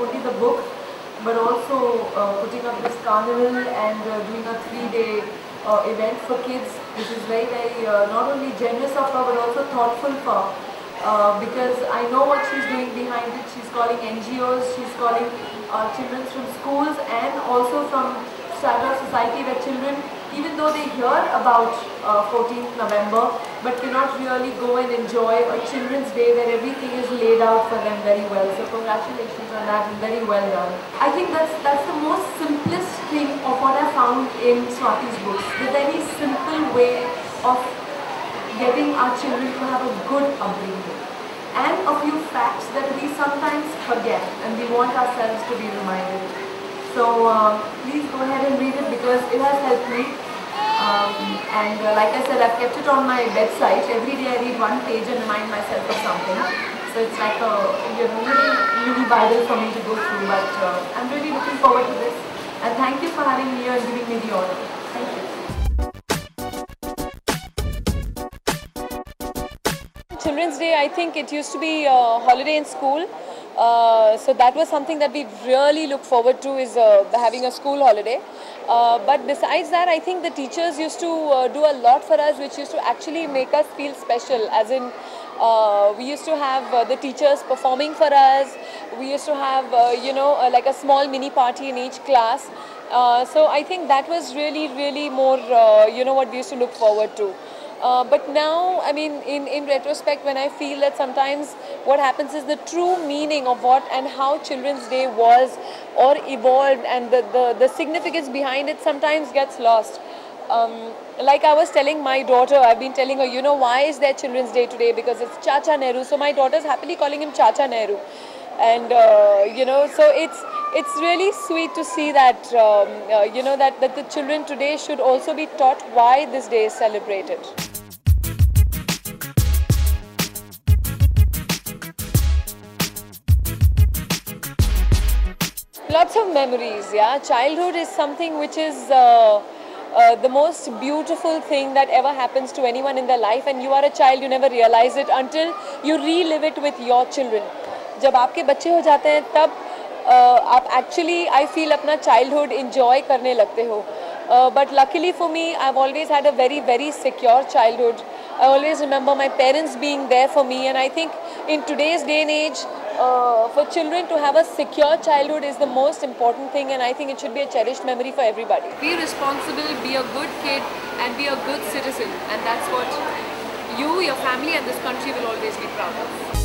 only the book, but also putting up this carnival and doing a 3-day event for kids, which is very, very not only generous of her but also thoughtful for her. Because I know what she's doing behind it. She's calling NGOs, she's calling children from schools and also from strata of society where children, even though they hear about 14th November, but cannot really go and enjoy a Children's Day where everything is laid out for them very well. So congratulations on that, and very well done. I think that's the most simplest thing of what I found in Swati's books. The very simple way of getting our children to have a good upbringing. And a few facts that we sometimes forget and we want ourselves to be reminded. So please go ahead and read it because it has helped me. Like I said, I've kept it on my bedside. Every day I read one page and remind myself of something. So it's like a little Bible for me to go through. But I'm really looking forward to this. And thank you for having me here and giving me the honor. Thank you. Children's Day, I think it used to be a holiday in school. So that was something that we really look forward to, is having a school holiday. But besides that, I think the teachers used to do a lot for us, which used to actually make us feel special. As in, we used to have the teachers performing for us. We used to have, like a small mini party in each class. So I think that was really, really more, what we used to look forward to. But now, I mean, in retrospect, when I feel that sometimes what happens is the true meaning of what and how Children's Day was or evolved, and the significance behind it sometimes gets lost. Like I was telling my daughter, I've been telling her, why is there Children's Day today? Because it's Chacha Nehru. So my daughter's happily calling him Chacha Nehru. And, so it's really sweet to see that, that the children today should also be taught why this day is celebrated. Lots of memories, yeah. Childhood is something which is the most beautiful thing that ever happens to anyone in their life, and you are a child, you never realize it until you relive it with your children. जब आपके बच्चे हो जाते हैं तब आप actually, I feel, अपना childhood enjoy करने लगते हो. But luckily for me, I've always had a very, very secure childhood. I always remember my parents being there for me, and I think in today's day and age, for children to have a secure childhood is the most important thing, and I think it should be a cherished memory for everybody. Be responsible, be a good kid, and be a good citizen, and that's what you, your family, and this country will always be proud of.